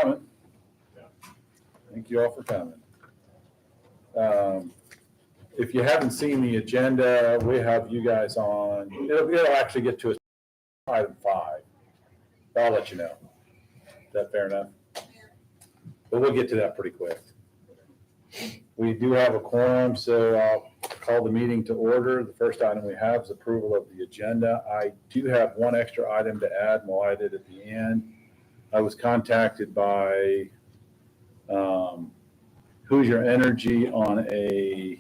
coming. Thank you all for coming. If you haven't seen the agenda, we have you guys on, it'll actually get to item 5. I'll let you know. Is that fair enough? But we'll get to that pretty quick. We do have a quorum, so I'll call the meeting to order. The first item we have is approval of the agenda. I do have one extra item to add, and we'll add it at the end. I was contacted by Hoosier Energy on a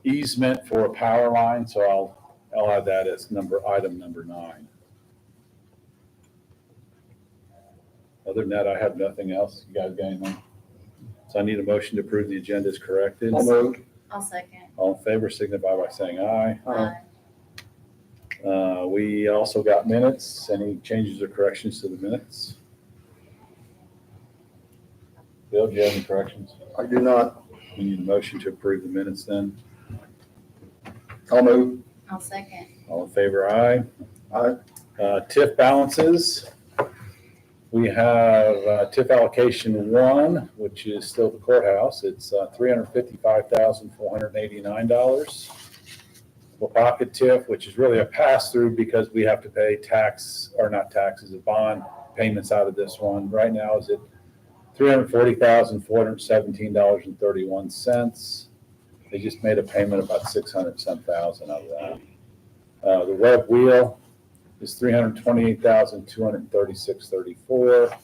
easement for a power line, so I'll add that as item number 9. Other than that, I have nothing else. You guys got anything? So I need a motion to approve the agenda as corrected. I'll move. I'll second. All in favor signify by saying aye. Aye. We also got minutes. Any changes or corrections to the minutes? Bill, do you have any corrections? I do not. We need a motion to approve the minutes then. I'll move. I'll second. All in favor, aye. Aye. TIF balances. We have TIF allocation 1, which is still the courthouse. It's $355,489. Well, pocket TIF, which is really a pass-through because we have to pay tax, or not taxes, bond payments out of this one. Right now is at $340,417.31. They just made a payment of about $600,000 out of that. The web wheel is $328,236.34,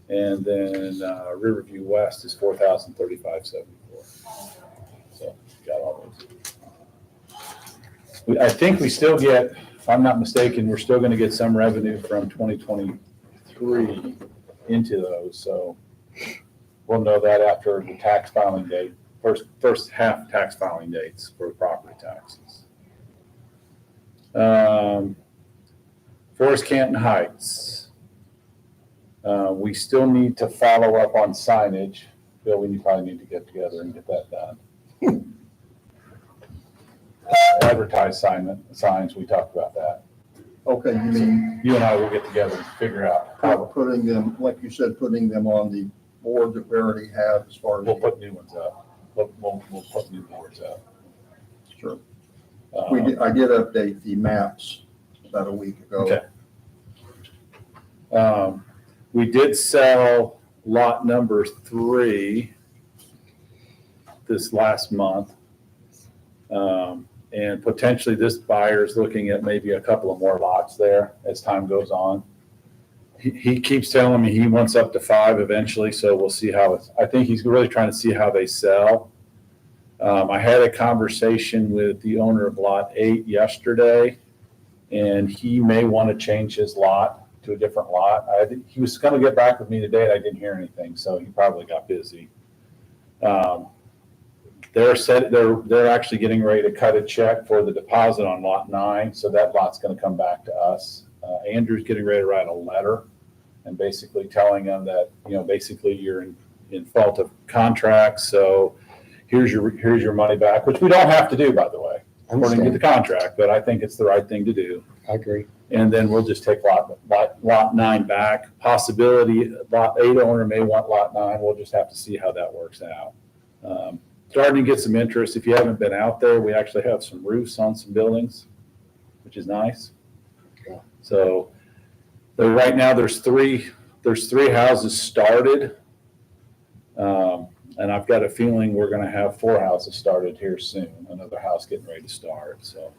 and then Riverview West is $4,035.74. So got all those. I think we still get, if I'm not mistaken, we're still going to get some revenue from 2023 into those. So we'll know that after the tax filing date, first half tax filing dates for property taxes. Forest Canton Heights. We still need to follow up on signage. Bill, we probably need to get together and get that done. Advertised signs, we talked about that. Okay, you mean You and I will get together and figure out how putting them, like you said, putting them on the board that we already have as far as. we'll put new ones up. We'll put new boards up. Sure. I did update the maps about a week ago. Okay. We did sell lot number 3 this last month. And potentially this buyer is looking at maybe a couple of more lots there as time goes on. He keeps telling me he wants up to 5 eventually, so we'll see how I think he's really trying to see how they sell. I had a conversation with the owner of lot 8 yesterday, and he may want to change his lot to a different lot. He was going to get back with me today, and I didn't hear anything, so he probably got busy. They're actually getting ready to cut a check for the deposit on lot 9, so that lot's going to come back to us. Andrew's getting ready to write a letter and basically telling them that, basically you're in fault of contract, so here's your money back, which we don't have to do, by the way, according to the contract, but I think it's the right thing to do. I agree. And then we'll just take lot 9 back. Possibility, lot 8 owner may want lot 9. We'll just have to see how that works out. Starting to get some interest. If you haven't been out there, we actually have some roofs on some buildings, which is nice. Yeah. So right now there's three houses started. And I've got a feeling we're going to have 4 houses started here soon. Another house getting ready to start. So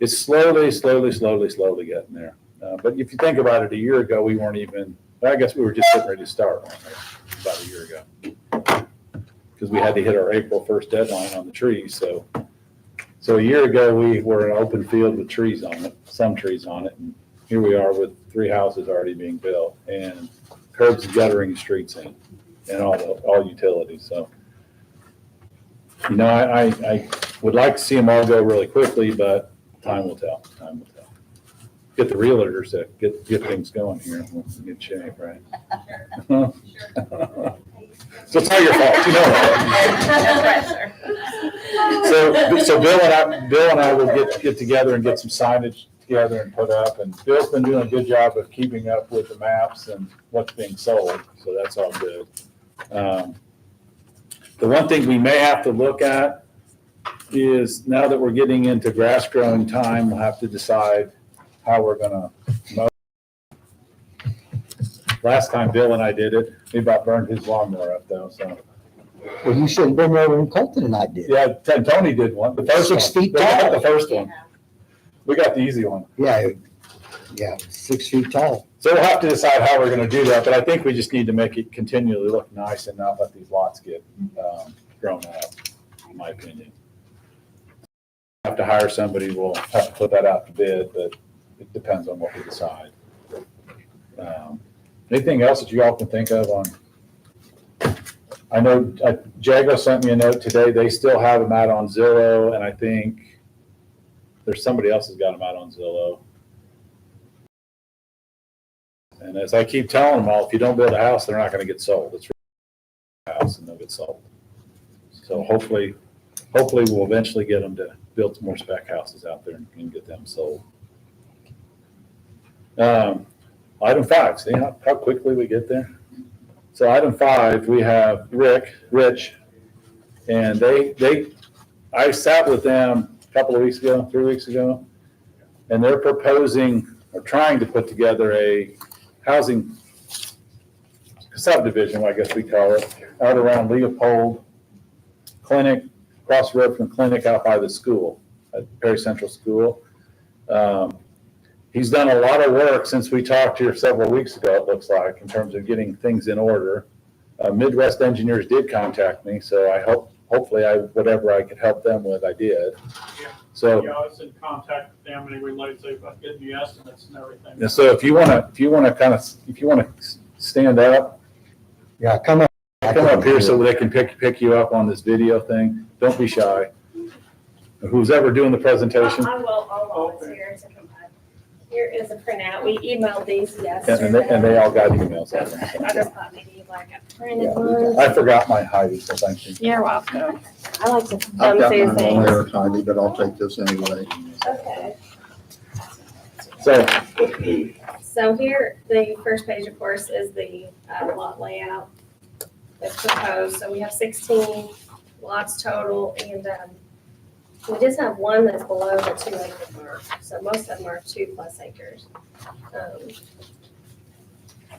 it's slowly getting there. But if you think about it, a year ago, we weren't even, I guess we were just getting ready to start about a year ago. Because we had to hit our April 1st deadline on the trees. So a year ago, we were in an open field with trees on it, some trees on it. And here we are with 3 houses already being built and curbs and guttering streets in and all utilities. So, I would like to see them all go really quickly, but time will tell. Get the realtors to get things going here. We're in good shape, right? So it's not your fault, that. So Bill and I will get together and get some signage together and put up, and Bill's been doing a good job of keeping up with the maps and what's being sold, so that's all good. The one thing we may have to look at is, now that we're getting into grass growing time, we'll have to decide how we're gonna mow. Last time Bill and I did it, he about burned his lawnmower up though, so. Well, you should have been there when Colton and I did. Yeah, Tony did one, the first one. 6 feet We got tall. the first one. We got the easy one. Yeah, 6 feet tall. So we'll have to decide how we're gonna do that, but I think we just need to make it continually look nice and not let these lots get grown up, in my opinion. Have to hire somebody, we'll have to put that out to bid, but it depends on what we decide. Anything else that you all can think of on? I know Jago sent me a note today, they still have them out on Zillow, and I think there's somebody else has got them out on Zillow. And as I keep telling them all, if you don't build a house, they're not gonna get sold. It's a house and they'll get sold. So hopefully we'll eventually get them to build some more spec houses out there and get them sold. Item 5, see how quickly we get there? So item 5, we have Rich, and I sat with them a couple of weeks ago, 3 weeks ago, and they're proposing or trying to put together a housing subdivision, I guess we call it, out around Leopold Clinic, across the road from the clinic out by the school, at Perry Central School. He's done a lot of work since we talked here several weeks ago, it looks like, in terms of getting things in order. Midwest Engineers did contact me, so hopefully whatever I could help them with, I did. Yeah. So, Yeah, I was in contact with them and he relayed to about getting the estimates and everything. and so if you wanna stand up, Yeah, come up. come up here so they can pick you up on this video thing. Don't be shy. Who's ever doing the presentation? I'll volunteer to come up. Here is a printout. We emailed these yesterday. And they all got emails. I think. I just thought maybe like a printed Yeah, one. I forgot my Heidi, so thank you. You're welcome. I like to I've thumb got through mine on things. there, Heidi, but I'll take this anyway. Okay. So, Here, the first page, of course, is the lot layout that's proposed. So we have 16 lots total, and we just have one that's below the 2 acre mark. So most of them are 2+ acres.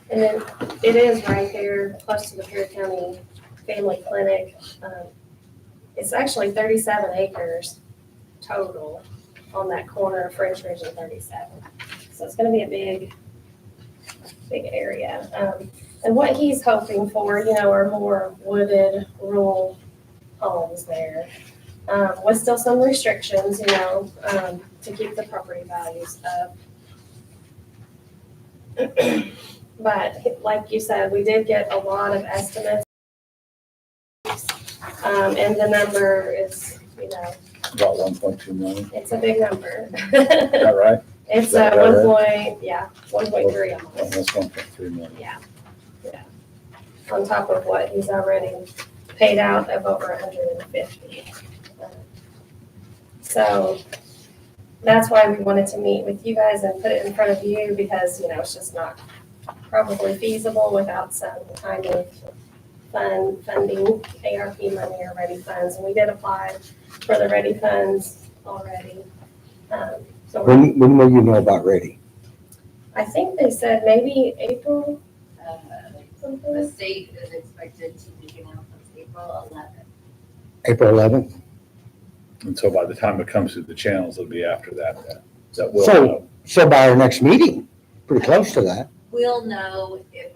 And then it is right there, close to the Perry County Family Clinic. It's actually 37 acres total on that corner of French Ridge and 37. So it's gonna be a big area. And what he's hoping for, are more wooded rural homes there. With still some restrictions, to keep the property values up. But like you said, we did get a lot of estimates. And the number is, about 1.2 million, it's a big number. is that right? It's Is that 1.3 almost. Almost 1.3 million. Yeah. On top of what he's already paid out of over 150. So that's why we wanted to meet with you guys and put it in front of you, because, it's just not probably feasible without some kind of funding, ARP money or ready funds. And we did apply for the ready funds already. So When will you know about ready? I think they said maybe April. The state is expected to be announced April 11th. April 11th? And so by the time it comes through the channels, it'll be after that will know. So by our next meeting, pretty close to that. We'll know if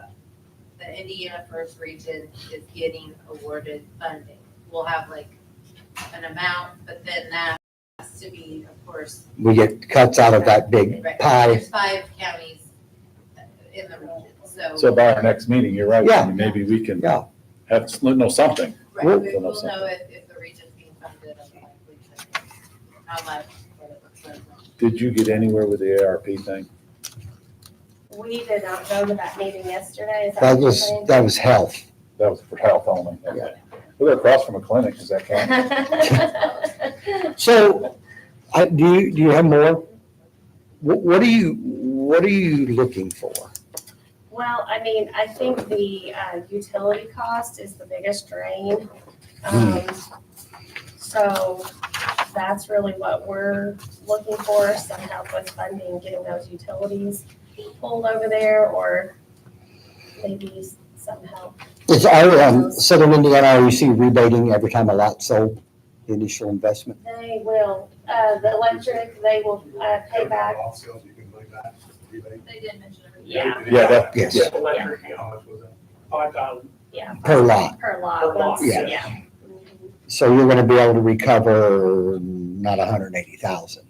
the Indiana First Region is getting awarded funding. We'll have like an amount, but then that has to be, of course. We get cuts out of that big Right. pie. There's 5 counties in the region, So by our next meeting, you're right, Yeah. Wendy, maybe we can Yeah. know something. Right, We'll we'll know know something. if the region's being funded and how much, what it looks like. Did you get anywhere with the ARP thing? We did not go to that meeting yesterday. Is that what you're saying? That was health. That was for health only. Okay. We're across from a clinic, does that count? So, do you have more? what are you looking for? Well, I mean, I think the utility cost is the biggest drain. So that's really what we're looking for, some help with funding, getting those utilities pulled over there, or maybe some help. Is our Southern Indiana REC rebating every time a lot's sold, the initial investment? They will, the electric, they will pay back. They did mention everything. Yeah. Yeah, that, Yes, Yeah, electric, how much was that? 5,000. Yeah. per lot. Per lot. Per lot, once- yeah. Yeah. So you're gonna be able to recover not 180,000,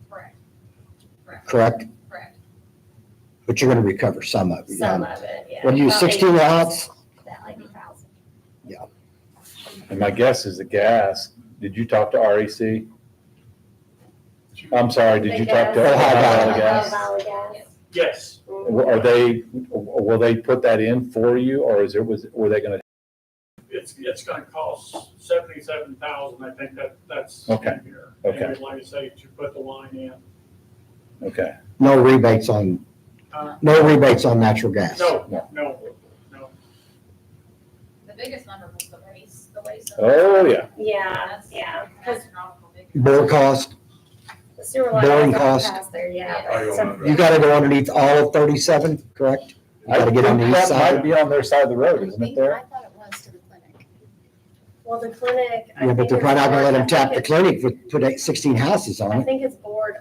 Correct, correct? correct. But you're gonna recover some of it. Some of it, yeah. What do you, About 16 80,000. lots? That 80,000. and my guess is the gas, did you talk to REC? I'm sorry, did you talk to The Ohio Ohio Valley Gas? Ohio Valley Gas. Yes, Are they, will they put that in for you, or were they gonna? it's gonna cost 77,000, I think that's in Okay, here. okay. And we'd like to say to put the line in. Okay, No rebates on, Uh, no rebates on natural gas? No, No. no. The biggest number was the waste. oh, yeah, Yeah, That's yeah, because astronomical figure. Bore cost, the sewer line Boring doesn't cost. pass there, yeah. Oh, So- you gotta go underneath all of 37, correct? You I gotta think get on the east that might side. be on their side of the road, isn't it I there? thought it was to the clinic. Well, the clinic. I Yeah, but think they're it's probably not gonna let them bored- tap the clinic with, put 16 houses I on it. think it's bored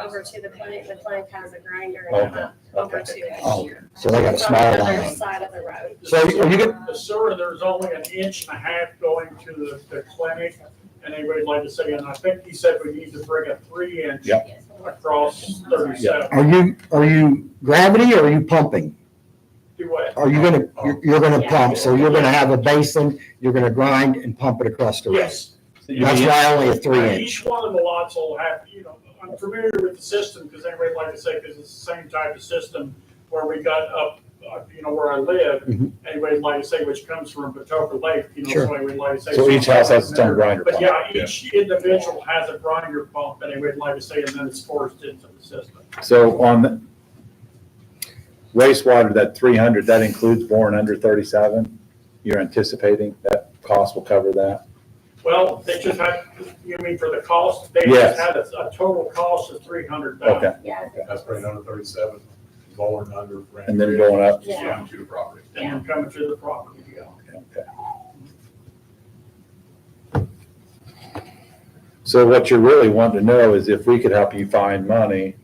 over to the clinic. The clinic has a grinder and Okay, up over okay. to it. Oh, so they got a It's on small the other line. side of the road. So are you gonna, The sewer, there's only an inch and a half going to the clinic, and they would like to say, and I think he said we need to bring a 3-inch Yep. across 37. are you gravity or are you pumping? Do what? Are you gonna, you're gonna Yeah. pump, so you're gonna have a basin, you're gonna grind and pump it across the road. Yes. You That's mean- why only a 3-inch. Each one of the lots will have, I'm familiar with the system, because anybody like to say, because it's the same type of system where we got up, where I live, Mhm. anybody like to say, which comes from Patoka Lake, Sure. so anybody like to say. So each house has its own grinder But pump. yeah, each individual has a grinder pump, and anybody like to say, and then it's forced into the system. So on the wastewater, that 300, that includes boring under 37? You're anticipating that cost will cover that? Well, they just had, you mean for the cost? They Yes. just had a total cost of 300,000. Okay, Yeah. That's right under 37, going under. and then going up? Yeah. To the property. And then coming to the property, yeah. Okay. So what you're really wanting to know is if we could help you find money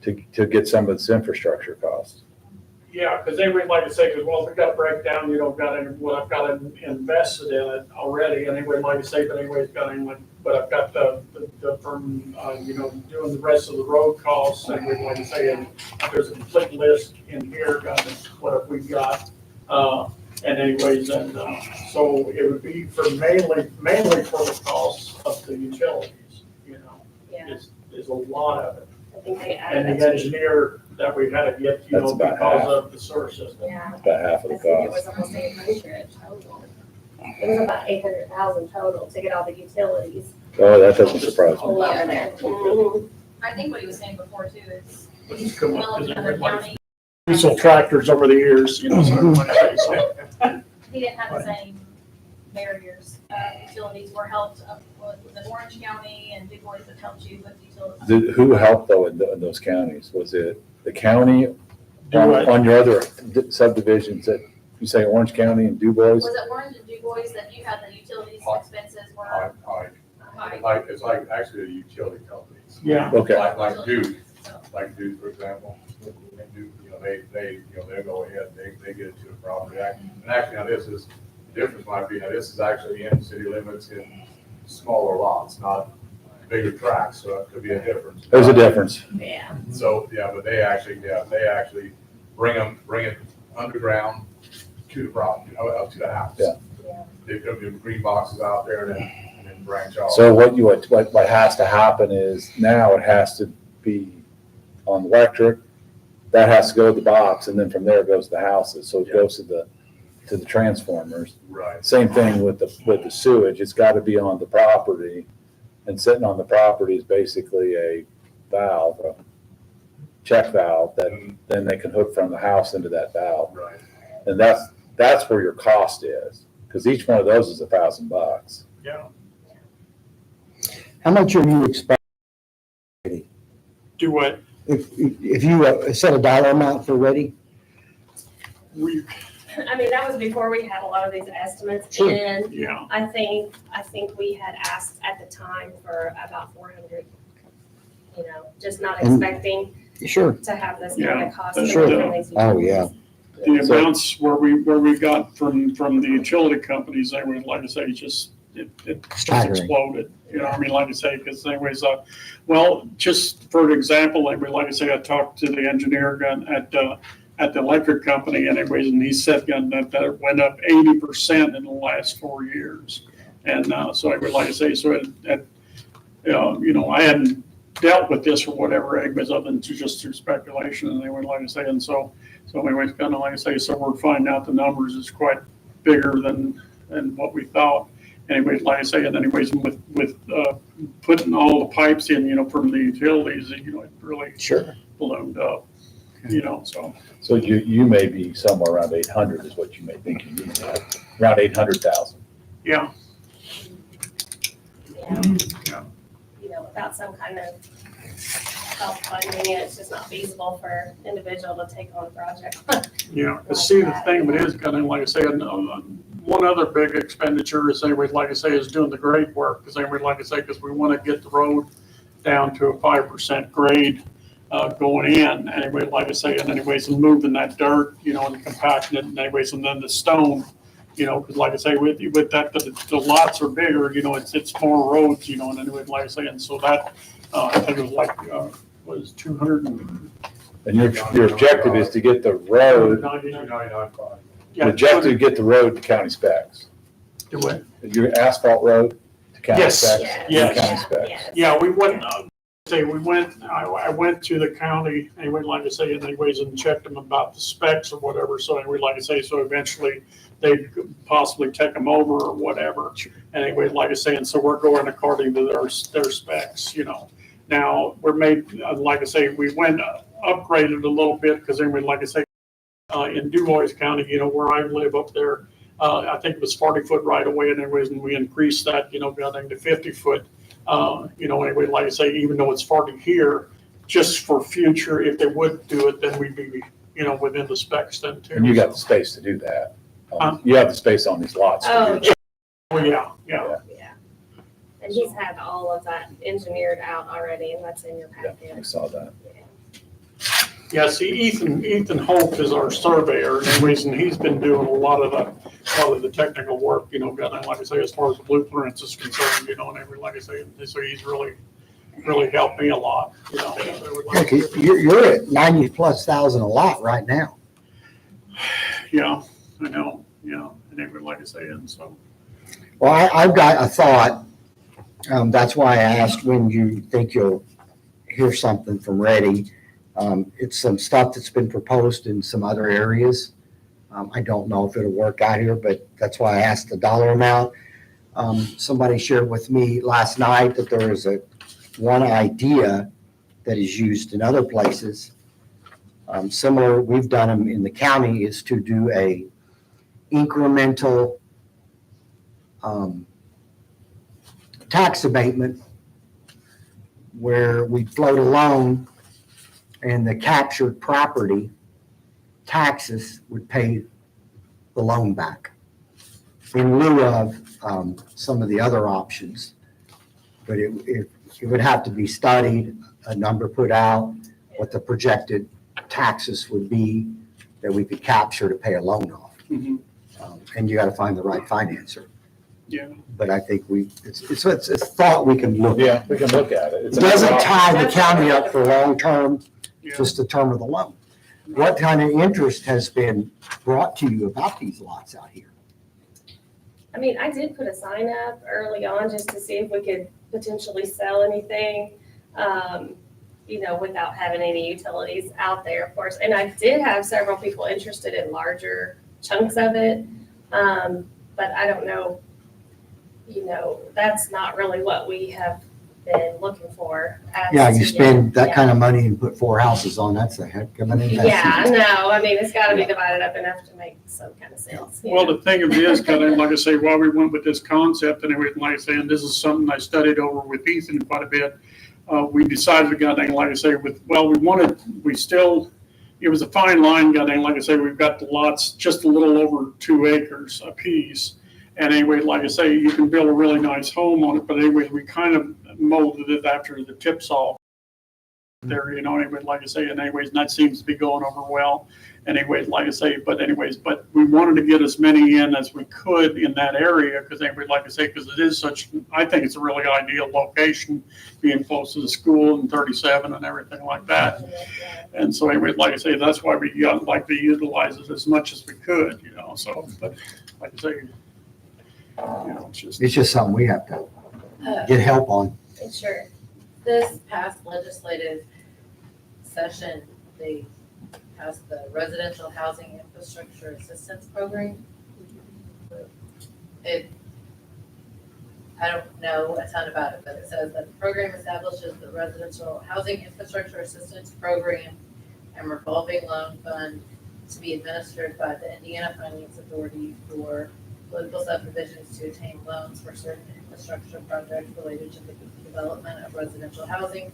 to get some of this infrastructure costs. Yeah, because they would like to say, because, well, we got a breakdown, you don't got any, well, I've got invested in it already, and they would like to say, but anyways, got any, but I've got the from, doing the rest of the road costs, and we'd like to say, and there's a complete list in here, got what have we got, and anyways, and, so it would be for mainly for the costs of the utilities, Yeah. is a lot of it. I think they added And it the to, engineer that we had to get, That's about because half. of the sewer system. yeah. About half of I the think it cost. was almost 800 total. It was about 800,000 total to get all the utilities Oh, that doesn't surprise me. pulled over there. Mhm. I think what he was saying before too is, Which is cool, well, because another everybody- county, Diesel tractors over the years, so everybody says so. he didn't have the same barriers. Utilities were helped up with Orange County and Du Bois that helped you with utilities. Who helped though in those counties? Was it the county Do what? on your other subdivisions that you say Orange County and Du Bois? Was it Orange and Du Bois that you had the utilities expenses were High, high? it's like actually the utility companies. Yeah, Okay, Like Duke, So, for example, and Duke, they'll go ahead, they get it to the property. And actually, now this is, the difference might be, now this is actually in city limits in smaller lots, not bigger tracts, so it could be a difference. there's a difference. Yeah. So, but they actually bring it underground to the property, up to the house. Yeah. Yeah. They put the green boxes out there and then branch off. So what has to happen is now it has to be on the electric, that has to go to the box, and then from there it goes to the houses. So it goes to the transformers. Right. Same thing with the sewage, it's got to be on the property, and sitting on the property is basically valve, a check valve, that then they can hook from the house into that valve. Right. And that's where your cost is, because each one of those is $1,000. Yeah. How much are you expecting? Do what? If you set a dollar amount for ready? I mean, that was before we had a lot of these estimates Sure. in. Yeah. I think we had asked at the time for about 400, just not And- expecting Sure. to have this kind Yeah, of cost. that's coming true. from these Oh, yeah. utilities. The amounts where we got from the utility companies, they were, like I say, just, it just Staggering. exploded. I mean, like I say, because anyways, well, just for example, like I say, I talked to the engineer at the electric company anyways, and he said that it went up 80% in the last 4 years. And so I would like to say, I hadn't dealt with this or whatever, anyways, other than just through speculation, and they would like to say, and so anyways, kind of like I say, so we're finding out the numbers is quite bigger than what we thought. Anyways, like I say, and anyways, with putting all the pipes in, from the utilities, it really Sure. ballooned up, so. So you may be somewhere around 800 is what you may think you need, around 800,000. Yeah, Without some kind of help funding it, it's just not feasible for individual to take on a project. yeah. See, the thing of it is, kind of like I say, one other big expenditure is anyways, like I say, is doing the grade work, because anyways, like I say, because we want to get the road down to a 5% grade going in, anyway, like I say, and anyways, and moving that dirt, and compacting it, and anyways, and then the stone, because like I say, with that, the lots are bigger, it's more roads, and anyway, like I say, and so that, I think it was like, was 200 and. And your objective is to get the road, 299.5. your objective to get the road to county specs. Do what? Your asphalt road to county Yes. specs. Yes. County specs. Yes. Yeah, we went, I went to the county, anyway, like I say, anyways, and checked them about the specs or whatever, so anyway, like I say, so eventually they could possibly take them over or whatever. Anyway, like I say, and so we're going according to their specs, Now, we're made, like I say, we went upgraded a little bit, because anyway, like I say, in Dubois County, where I live up there, I think it was 40-foot right away, and anyways, and we increased that, got into 50-foot. Anyway, like I say, even though it's 40 here, just for future, if they would do it, then we'd be, within the specs then too. And you got the space to do that. You have the space on these lots. to do Oh, that. Yeah, yeah. yeah. And he's had all of that engineered out already, and that's in your Yeah, packet. I saw that. Yeah, see, Ethan Holt is our surveyor, anyways, and he's been doing a lot of the technical work, like I say, as far as the blueprints is concerned, and everything, like I say, so he's really helped me a lot, Heck, You're at 90,000+ a lot right now. Yeah, I know, and everything, like I say, and so. Well, I've got a thought. That's why I asked when you think you'll hear something from Ready. It's some stuff that's been proposed in some other areas. I don't know if it'll work out here, but that's why I asked the dollar amount. Somebody shared with me last night that there is one idea that is used in other places. Similar, we've done them in the county, is to do a incremental tax abatement where we float a loan and the captured property taxes would pay the loan back in lieu of some of the other options. But it would have to be studied, a number put out, what the projected taxes would be that we could capture to pay a loan off. Mhm. And you got to find the right financer. Yeah, But I think it's a thought we can look at. Yeah, we can look at it. It It's doesn't an tie the county up for long-term, yeah. just the term of the loan. What kind of interest has been brought to you about these lots out here? I mean, I did put a sign up early on just to see if we could potentially sell anything, without having any utilities out there, of course. And I did have several people interested in larger chunks of it. But I don't know, that's not really what we have been looking for. as Yeah, you to- spend that yeah. kind of money and put 4 houses on, that's a heck of an investment. Yeah, no, I mean, it's gotta be divided up enough to make some kind of sense. you Well, know? the thing of it is, kind of, like I say, while we went with this concept and everything, like I say, and this is something I studied over with Ethan quite a bit. We decided, like I say, it was a fine line, like I say, we've got the lots just a little over 2 acres apiece. And anyway, like I say, you can build a really nice home on it, but anyway, we kind of molded it after the tip saw there, anyway, like I say, and anyways, and that seems to be going over well. Anyways, like I say, but we wanted to get as many in as we could in that area, because anyway, like I say, because it is I think it's a really ideal location, being close to the school and 37 and everything like that. And so anyway, like I say, that's why we like to utilize it as much as we could, so, but like I say, it's It's just something we have to get help on. Sure. This past legislative session, they passed the Residential Housing Infrastructure Assistance Program. I don't know a ton about it, but it says that the program establishes the Residential Housing Infrastructure Assistance Program and revolving loan fund to be administered by the Indiana Finance Authority for political subdivisions to obtain loans for certain infrastructure projects related to the development of residential housing.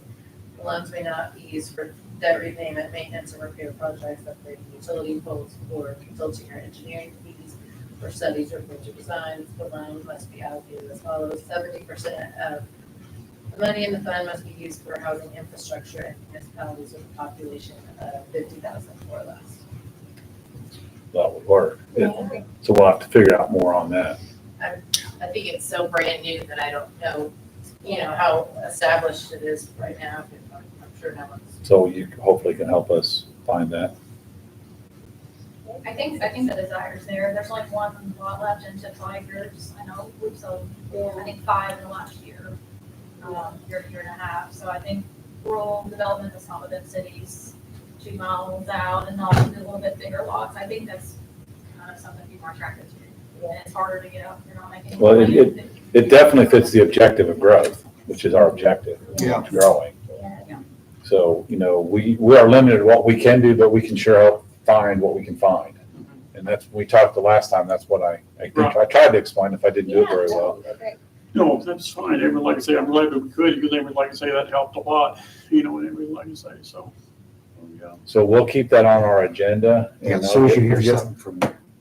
The loans may not be used for debt repayment, maintenance, and repair projects, upgrading utility poles, or consulting or engineering fees for studies or future designs. The loan must be allocated as follows: 70% of the money in the fund must be used for housing infrastructure in municipalities with a population of 50,000 or less. That would work. So we'll have to figure out more on that. I think it's so brand new that I don't know, how established it is right now. I'm sure no one's. So you hopefully can help us find that. I think the desire's there. There's like one lot left into 5 years. I know we've sold, I think 5 in the last year, year and a half. So I think rural development that's not within cities, 2 miles out, and not a little bit bigger lots. I think that's kind of something people are attracted to. And it's harder to get up. You're not making. Well, it definitely fits the objective of growth, which is our objective. Yeah. Growing. Yeah. So, we are limited to what we can do, but we can sure help find what we can find. And that's, we talked the last time, that's what I think I tried to explain if I didn't do it very well. No, that's fine. Like I say, I'm glad that we could, because like I say, that helped a lot, like I say, so. Yeah. So we'll keep that on our agenda. Yeah, and as soon as you we'll hear get- something from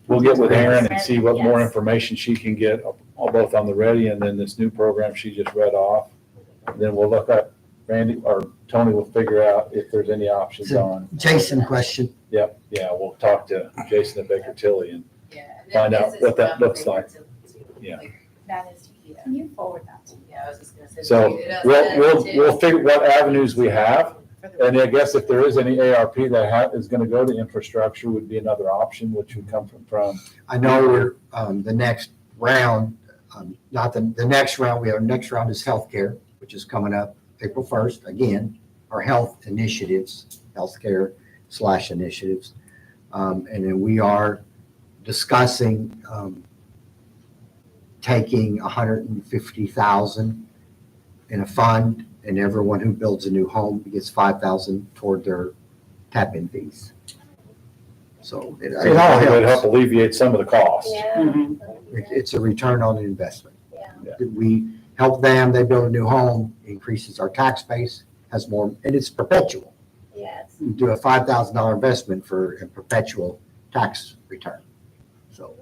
We'll get with Erin and see what more Yes. information she can get, both on the ready and then this new program she just read off. Then we'll look up, Randy or Tony will figure out if there's any options So- on. Jason question. Yep, yeah, we'll talk to Jason at Baker Tilly and Yeah. and Find then out this is what that from looks like. Baker Tilly, too. Yeah. That is, yeah. Can you forward that to me? Yeah, I was just gonna say. so it does we'll that, too. we'll figure what avenues we have. And I guess if there is any ARP that is gonna go to infrastructure would be another option, which would come from. I know we're, the next round, not the next round, our next round is healthcare, which is coming up April 1st. Again, our health initiatives, healthcare/initiatives. And then we are discussing, taking 150,000 in a fund, and everyone who builds a new home gets 5,000 toward their tap-in fees. So it all It would help helps. alleviate some of the costs. Yeah. Mhm. It's a return on investment. Yeah. We help them, they build a new home, increases our tax base, has more, and it's perpetual. Yes. We do a $5,000 investment for a perpetual tax return. So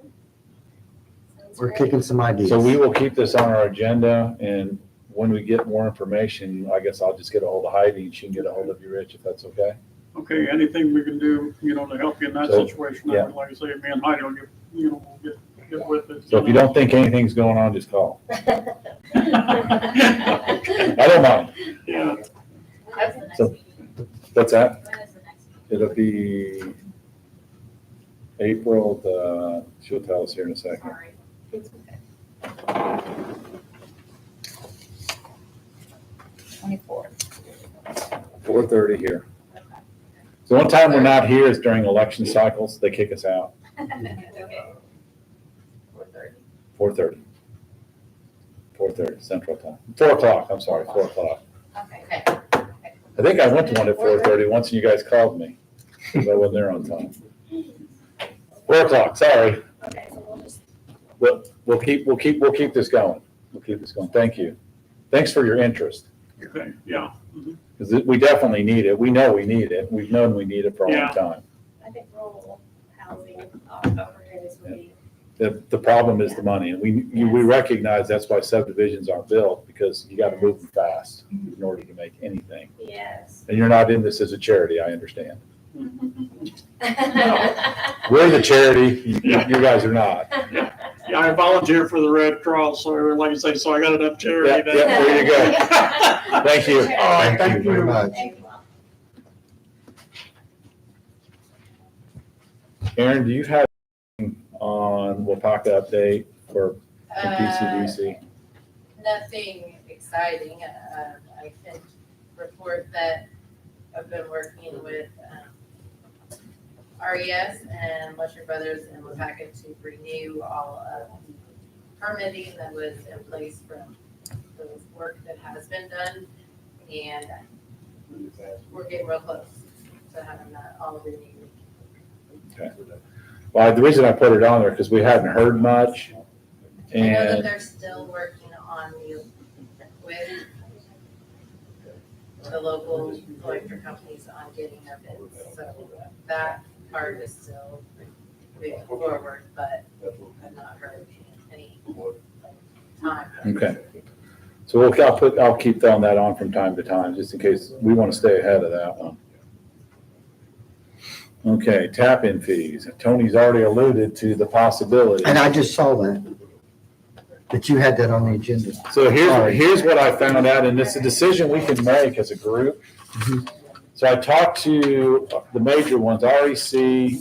Sounds we're great. kicking some ideas. So we will keep this on our agenda, and when we get more information, I guess I'll just get a hold of Heidi and she can get a hold of you, Rich, if that's okay. Okay, anything we can do, to help you in that So, situation, yeah. like I say, me and Heidi will we'll get with it. So if you don't think anything's going on, just call. I don't mind. Yeah, That's the next So- meeting. What's that? When is the next meeting? It'll be April, she'll tell us here in a second. Sorry. It's okay. 24th. 4:30 here. The one time we're not here is during election cycles. They kick us out. Okay. 4:30. 4:30. 4:30 Central Time. 4 o'clock, I'm sorry, 4 o'clock. Okay. I think I went to one at 4:30 once and you guys called me, because I wasn't there on time. 4 o'clock, sorry. Okay, so we'll just, We'll keep this going. We'll keep this going. Thank you. Thanks for your interest, Okay, yeah. because we definitely need it. We know we need it. We've known we need it for a long Yeah. time. I think rural housing opportunities would be, The problem is the money, and we recognize that's why subdivisions aren't built, because you gotta move them fast in order to make anything. yes. And you're not in this as a charity, I understand. We're the charity, you guys are not. Yeah, I volunteer for the Red Cross, so like I say, so I got enough charity. Yeah, yeah, there you go. Thank you. Thank you very much. Thank you. Aaron, do you have on Wapaka update for PCDC? Nothing exciting. I can report that I've been working with RES and Lusher Brothers and Wapaka to renew all of the permitting that was in place from the work that has been done. And we're getting real close to having that all renewed. Well, the reason I put it on there, because we hadn't heard much, I know that and they're still working on with the local electric companies on getting their bids. So that part is still moving forward, but I've not heard any time. okay. So I'll keep throwing that on from time to time, just in case we want to stay ahead of that one. Okay, tap-in fees. Tony's already alluded to the possibility. And I just saw that you had that on the agenda. So here's what I found out, and it's a decision we can make as a group. So I talked to the major ones, REC,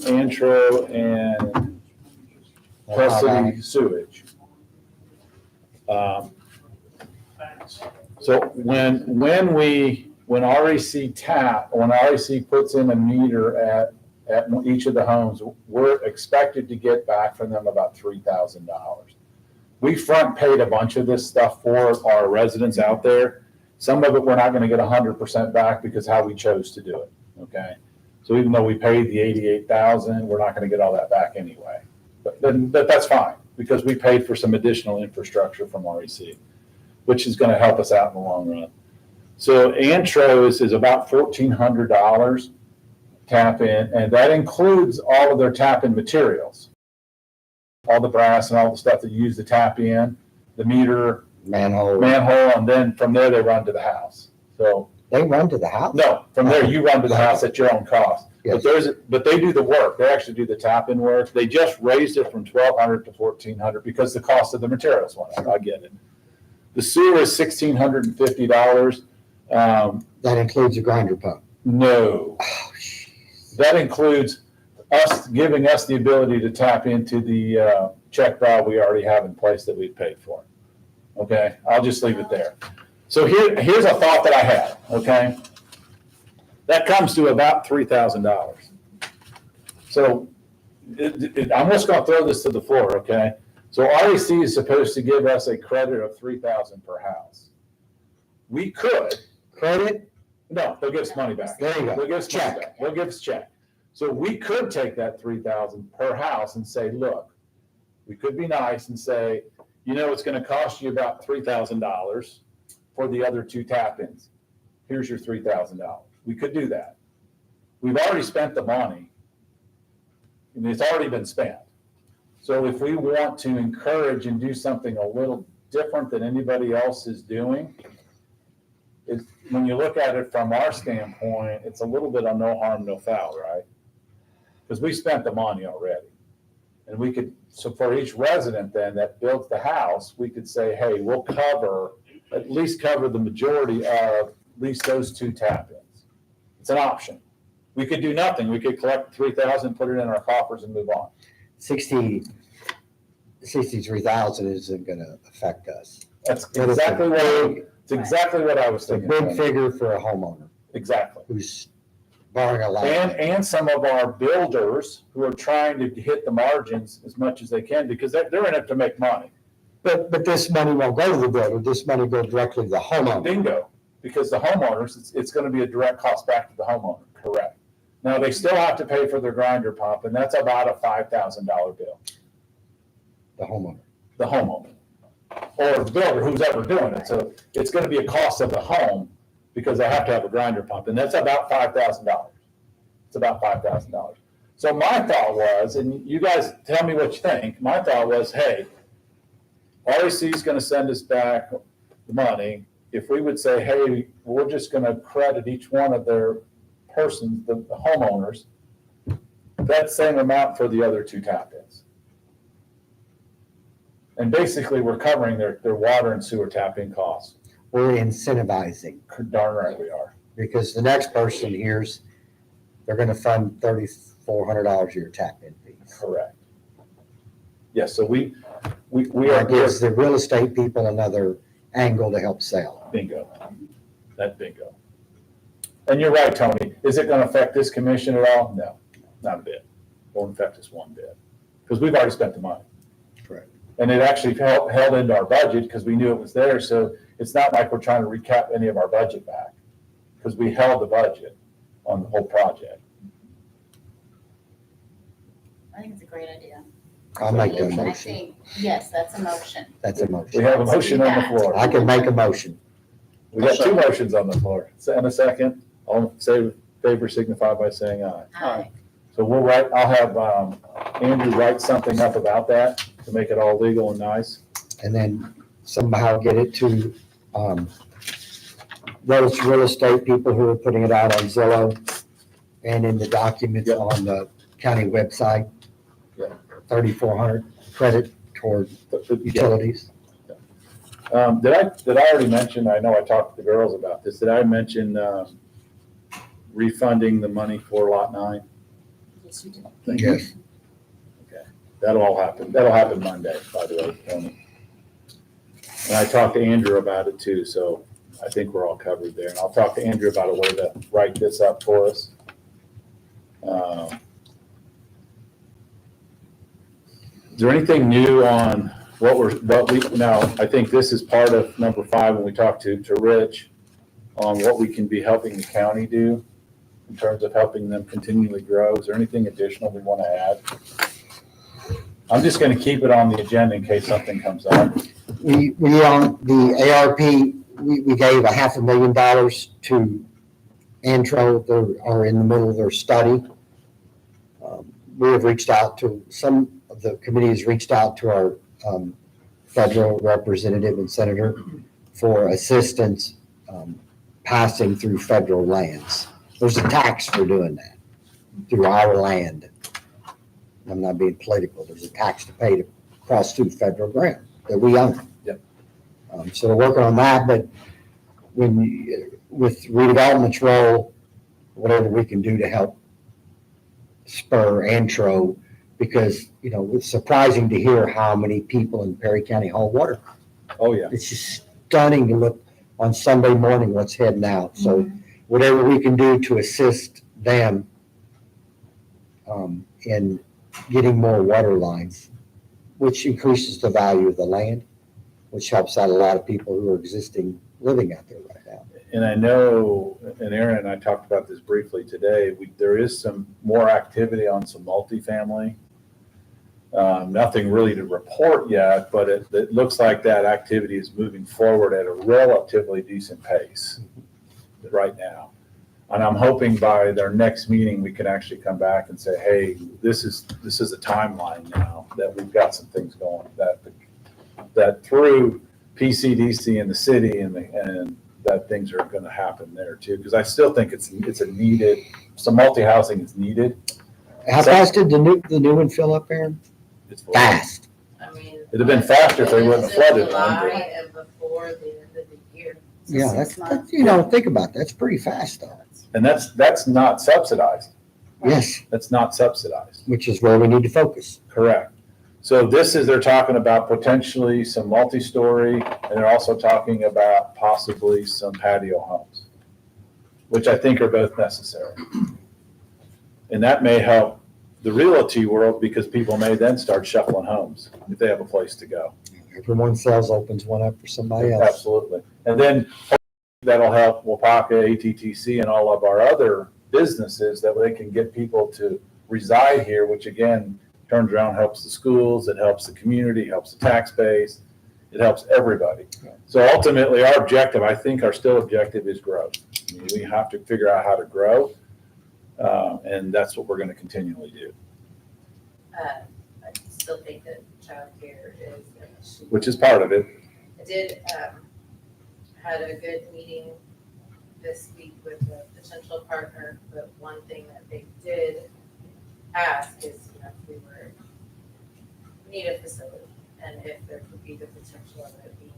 Antro, and Plus City Sewage. So when REC puts in a meter at each of the homes, we're expected to get back from them about $3,000. We front paid a bunch of this stuff for our residents out there. Some of it we're not going to get 100% back because how we chose to do it. Okay, so even though we paid the $88,000, we're not going to get all that back anyway. But that's fine, because we paid for some additional infrastructure from REC, which is going to help us out in the long run. So Antros is about $1,400 tap in, and that includes all of their tap in materials, all the brass and all the stuff that you use to tap in, the meter, Manhole. and then from there they run to the house. So They run to the house? no, from there you run to the house at your own cost. Yes. But they do the work. They actually do the tap in work. They just raised it from $1,200 to $1,400 because the cost of the materials went up. I get it. The sewer is $1,650. That includes a grinder pump? No. Oh, jeez. That includes giving us the ability to tap into the check valve we already have in place that we've paid for. Okay, I'll just leave it there. So here's a thought that I had, okay? That comes to about $3,000. So I'm just gonna throw this to the floor, okay? So REC is supposed to give us a credit of $3,000 per house. We could. Credit? No, they'll give us money back. There you go. They'll give us check. They'll give us a check. So we could take that $3,000 per house and say, look, we could be nice and say, it's going to cost you about $3,000 for the other two tap-ins. Here's your $3,000. We could do that. We've already spent the money. And it's already been spent. So if we want to encourage and do something a little different than anybody else is doing, when you look at it from our standpoint, it's a little bit of no harm, no foul, right? Because we spent the money already. And so for each resident then that builds the house, we could say, hey, we'll at least cover the majority of at least those two tap-ins. It's an option. We could do nothing. We could collect $3,000, put it in our coffers and move on. 63,000 isn't gonna affect us. That's exactly what I was It's a thinking. big figure for a homeowner Exactly. who's borrowing a lot. And some of our builders who are trying to hit the margins as much as they can, because they're in it to make money. But this money won't go to the builder, this money goes directly to the homeowner. Bingo, because the homeowners, it's gonna be a direct cost back to the homeowner, correct. Now, they still have to pay for their grinder pump, and that's about a $5,000 bill, The homeowner. the homeowner. Or the builder, who's ever doing it, so it's gonna be a cost of the home, because they have to have a grinder pump, and that's about $5,000. It's about $5,000. So my thought was, and you guys tell me what you think, my thought was, hey, REC is gonna send us back the money. If we would say, hey, we're just gonna credit each one of their persons, the homeowners, that same amount for the other two tap-ins. And basically, we're covering their water and sewer tap-in costs. We're incentivizing, Darn right we are. because the next person here's, they're gonna fund $3,400 a year tap-in fees. Correct. Yes, so we That are, gives the real estate people another angle to help sell. bingo, that bingo. And you're right, Tony, is it gonna affect this commission at all? No, not a bit. Won't affect us one bit, because we've already spent the money. Correct. And it actually held into our budget, because we knew it was there, so it's not like we're trying to recap any of our budget back, because we held the budget on the whole project. I think it's a great idea. I'll make that I motion. think, yes, that's a motion. That's a We motion. have a motion on the floor. I can make a motion. We got two motions on the floor. And a second, all in favor signify by saying aye. Aye. So I'll have Andrew write something up about that to make it all legal and nice. And then somehow get it to those real estate people who are putting it out on Zillow and in the documents Yep. on the county website. Yeah. 3,400 credit toward utilities. Did I already mention, I know I talked to the girls about this, did I mention refunding the money for Lot 9? Yes, you did. Yes. That'll happen Monday, by the way, Tony. And I talked to Andrew about it too, so I think we're all covered there. And I'll talk to Andrew about a way to write this up for us. Is there anything new on now, I think this is part of number 5 when we talked to Rich on what we can be helping the county do in terms of helping them continually grow. Is there anything additional we want to add? I'm just going to keep it on the agenda in case something comes up. We on the ARP, we gave $500,000 to Antro. They are in the middle of their study. We have reached out to, some of the committees reached out to our federal representative and senator for assistance passing through federal lands. There's a tax for doing that through our land. I'm not being political. There's a tax to pay to cross through federal ground that we own. Yep. So we're working on that, but with redevelopment's role, whatever we can do to help spur Antro, because, it's surprising to hear how many people in Perry County haul water. Oh, yeah. It's just stunning to look on Sunday morning what's heading out. So whatever we can do to assist them in getting more water lines, which increases the value of the land, which helps out a lot of people who are living out there right now. And I know, and Aaron and I talked about this briefly today, there is some more activity on some multifamily. Nothing really to report yet, but it looks like that activity is moving forward at a relatively decent pace right now. And I'm hoping by their next meeting, we can actually come back and say, hey, this is a timeline now that we've got some things going, that through PCDC and the city and that things are going to happen there too. Because I still think it's a needed, some multi-housing is needed. How fast did the new one fill up, Aaron? It's Fast. I mean. It'd have been faster if they wouldn't have flooded July one. and before the end of the year. Yeah, 6 months. think about that. That's pretty fast though. And that's not subsidized. Yes, That's not subsidized. which is where we need to focus. Correct. So they're talking about potentially some multi-story, and they're also talking about possibly some patio homes, which I think are both necessary. And that may help the realty world, because people may then start shuffling homes if they have a place to go. Everyone sells opens one up for somebody else. Absolutely. And then that'll help Wapaka, ATTC, and all of our other businesses that they can get people to reside here, which again, turns around, helps the schools, it helps the community, helps the tax base, it helps everybody. So ultimately, our objective, I think our still objective is growth. I mean, we have to figure out how to grow, and that's what we're going to continually do, I still think that childcare is an issue. which is part of it. I did, had a good meeting this week with a potential partner, but one thing that they did ask is, you know, if we need a facility, and if there could be the potential of it being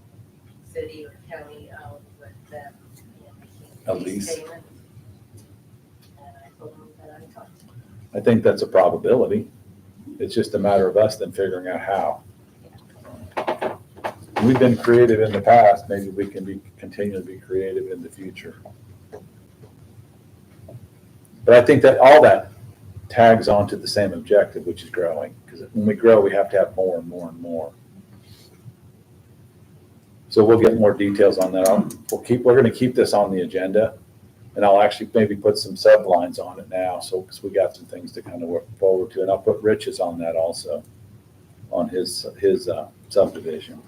city or county owned with them, you know, A making lease. payments. And I told them that I talked to them. I think that's a probability. It's just a matter of us then figuring out how. We've been creative in the past, maybe we can continue to be creative in the future. But I think that all that tags onto the same objective, which is growing, because when we grow, we have to have more and more and more. So we'll get more details on that. We're gonna keep this on the agenda, and I'll actually maybe put some sublines on it now, so, because we got some things to kind of work forward to, and I'll put Rich's on that also, on his subdivision.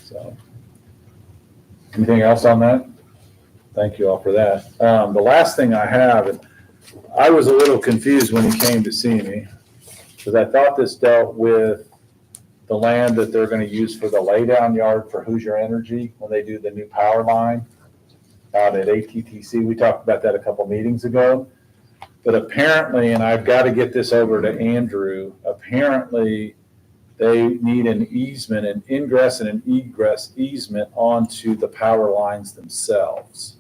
So, anything else on that? Thank you all for that. The last thing I have, and I was a little confused when he came to see me, because I thought this dealt with the land that they're gonna use for the laydown yard for Hoosier Energy when they do the new power line out at ATTC. We talked about that a couple meetings ago. But apparently, and I've got to get this over to Andrew, apparently they need an easement, an ingress and an egress easement onto the power lines themselves.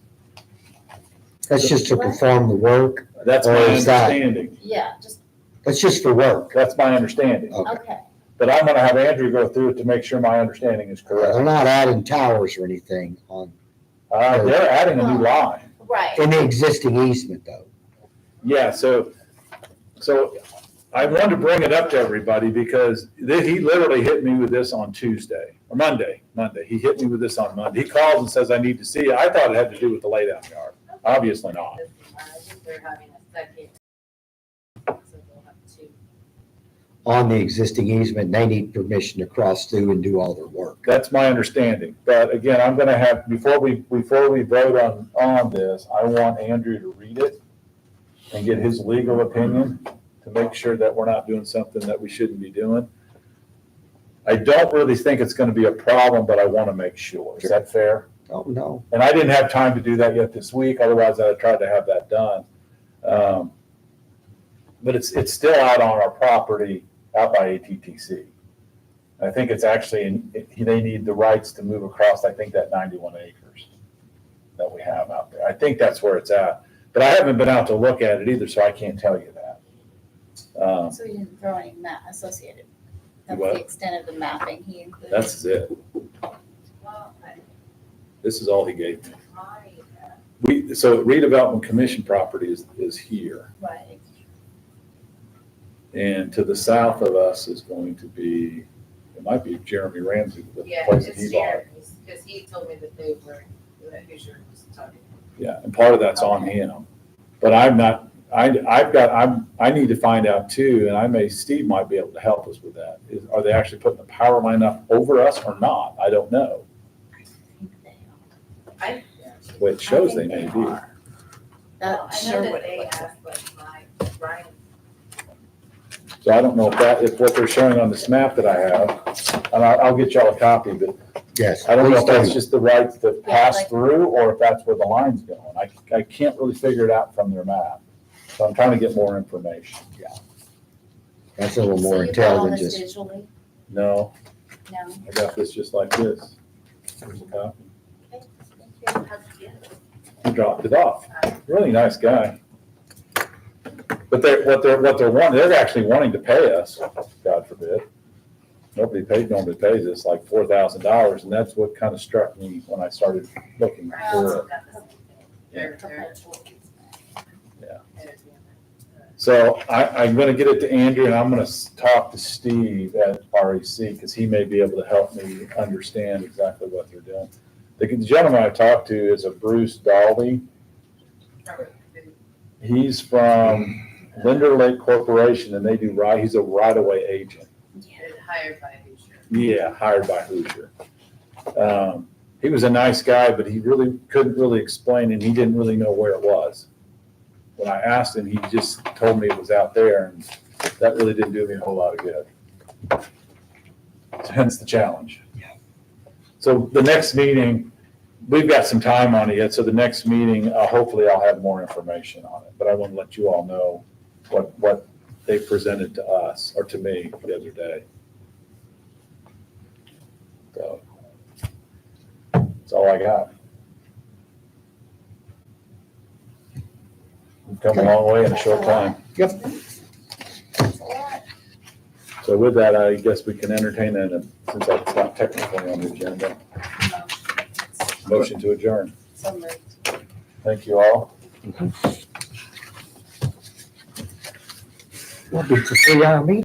That's just to perform the work. That's Or my is that- understanding. Yeah, just, That's just for work. That's my understanding. Okay. okay. But I'm gonna have Andrew go through it to make sure my understanding is They're correct. not adding towers or anything on, They're adding a new line. Right. in the existing easement though. Yeah, so I wanted to bring it up to everybody because he literally hit me with this on Tuesday, or Monday. He hit me with this on Monday. He calls and says, I need to see it. I thought it had to do with the laydown yard. Obviously not. I think they're having a second. So they'll have two. On the existing easement, they need permission to cross through and do all their work. That's my understanding. But again, I'm gonna have, before we vote on this, I want Andrew to read it and get his legal opinion to make sure that we're not doing something that we shouldn't be doing. I don't really think it's gonna be a problem, but I wanna make sure. Is that fair? Oh, no. And I didn't have time to do that yet this week, otherwise I'd have tried to have that done. But it's still out on our property, out by ATTC. I think it's actually, they need the rights to move across, I think that 91 acres that we have out there. I think that's where it's at. But I haven't been out to look at it either, so I can't tell you that. So you didn't throw any map associated? That's What? the extent of the mapping he included? That's it. Well, This is all he gave me. my, So Redevelopment Commission property is here. Right. And to the south of us is going to be, it might be Jeremy Ramsey, the yeah, place that it's he bought. Jeremy's, because he told me that they were, that Hoosier was talking. Yeah, and part of that's on him. But I'm not, I need to find out too, and Steve might be able to help us with that. Are they actually putting the power line up over us or not? I don't know. I think they I, Well, it shows I they think may they be. are. well, That I know sure that would they look asked, like, Brian, So I don't know if what they're showing on this map that I have, and I'll get y'all a copy, but Yes. I don't know if please that's do. just the rights to Yeah, pass like- through or if that's where the line's going. I can't really figure it out from their map. So I'm trying to get more information. That's a little So more you got all intelligent. this Just digitally? No, No? I got this just like this. Here's a copy. He dropped it off. Really nice guy. But what they're wanting, they're actually wanting to pay us, God forbid. Normally pays us like $4,000, and that's what kind of struck me when I started looking Brian through also it. got the same thing. They're- Yeah. they're doing that. So So I'm gonna get it to Andrew, and I'm gonna talk to Steve at REC, because he may be able to help me understand exactly what they're doing. The gentleman I talked to is a Bruce Dalby. He's from Linder Lake Corporation, and they do he's a right-of-way agent. Hired by Hoosier. Yeah, hired by Hoosier. He was a nice guy, but he really couldn't really explain, and he didn't really know where it was. When I asked him, he just told me it was out there, and that really didn't do me a whole lot of good. Hence the challenge. So the next meeting, we've got some time on it yet, so the next meeting, hopefully I'll have more information on it. But I want to let you all know what they presented to us, or to me, the other day. So that's all I got. We've come a long way in a short time. Yep. So with that, I guess we can entertain it, since it's not technically on the agenda. Motion to adjourn. So moved. Thank you all. We'll be for 3 hour meeting.